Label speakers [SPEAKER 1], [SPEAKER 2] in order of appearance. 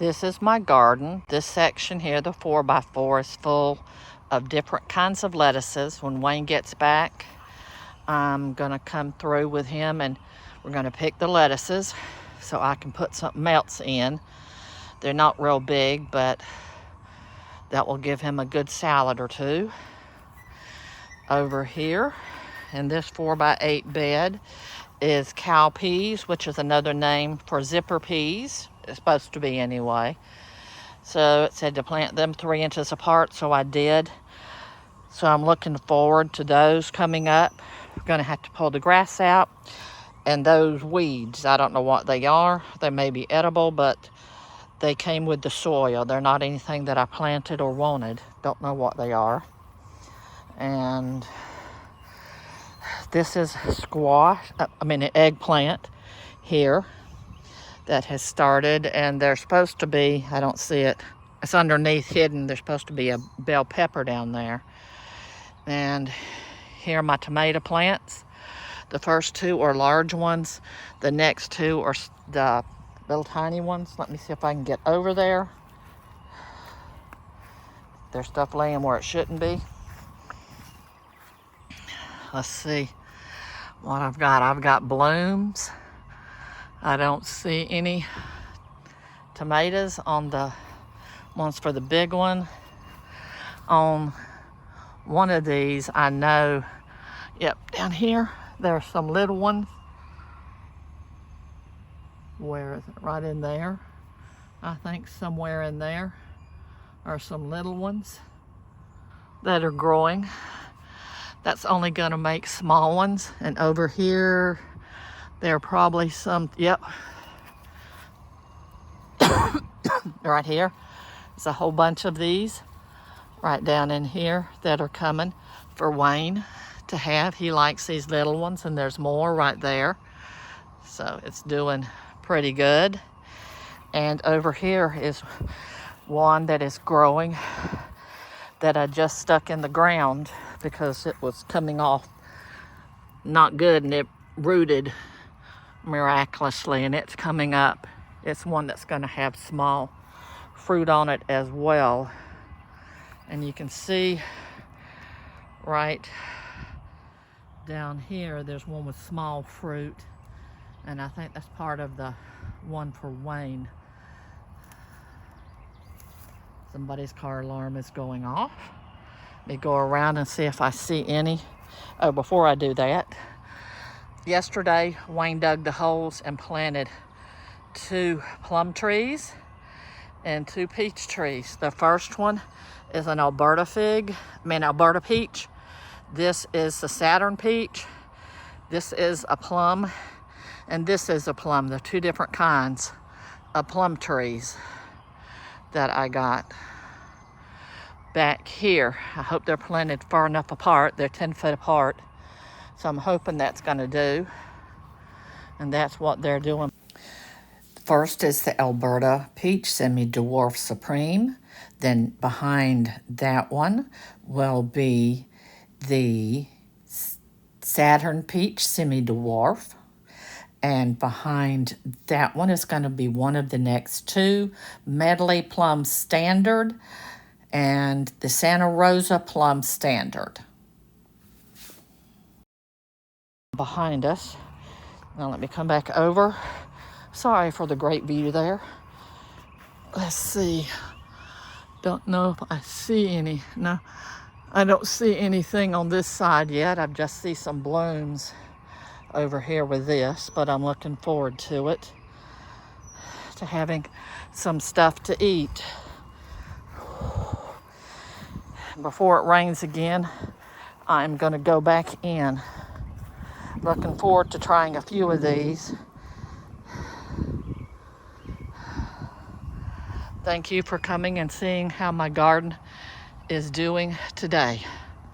[SPEAKER 1] This is my garden. This section here, the 4x4, is full of different kinds of lettuces. When Wayne gets back, I'm gonna come through with him and we're gonna pick the lettuces so I can put something else in. They're not real big, but that will give him a good salad or two. Over here in this 4x8 bed is cow peas, which is another name for zipper peas. It's supposed to be anyway. So it said to plant them 3 inches apart, so I did. So I'm looking forward to those coming up. We're gonna have to pull the grass out. And those weeds, I don't know what they are. They may be edible, but they came with the soil. They're not anything that I planted or wanted. Don't know what they are. And this is an eggplant here that has started, and they're supposed to be, I don't see it, it's underneath hidden, there's supposed to be a bell pepper down there. And here are my tomato plants. The first 2 are large ones. The next 2 are the little tiny ones. Let me see if I can get over there. There's stuff laying where it shouldn't be. Let's see what I've got. I've got blooms. I don't see any tomatoes on the ones for the big one. On one of these, I know, yep, down here, there are some little ones. Where is it? Right in there. I think somewhere in there are some little ones that are growing. That's only gonna make small ones. And over here, there are probably some, yep. Right here, there's a whole bunch of these right down in here that are coming for Wayne to have. He likes these little ones, and there's more right there. So it's doing pretty good. And over here is one that is growing that I just stuck in the ground because it was coming off not good, and it rooted miraculously, and it's coming up. It's one that's going to have small fruit on it as well. And you can see right down here, there's one with small fruit, and I think that's part of the one for Wayne. Somebody's car alarm is going off. Let me go around and see if I see any. Oh, before I do that, yesterday Wayne dug the holes and planted 2 plum trees and 2 peach trees. The first one is an Alberta peach. This is the Saturn peach. This is a plum, and this is a plum. They're 2 different kinds of plum trees that I got back here. I hope they're planted far enough apart. They're 10 foot apart. So I'm hoping that's gonna do. And that's what they're doing. First is the Alberta Peach Semi-Dwarf Supreme. Then behind that one will be the Saturn Peach Semi-Dwarf. And behind that one is going to be one of the next 2, Medley Plum Standard and the Santa Rosa Plum Standard. Behind us, now let me come back over. Sorry for the great view there. Let's see. Don't know if I see any. No, I don't see anything on this side yet. I just see some blooms over here with this, but I'm looking forward to it, to having some stuff to eat. Before it rains again, I'm going to go back in. Looking forward to trying a few of these. Thank you for coming and seeing how my garden is doing today.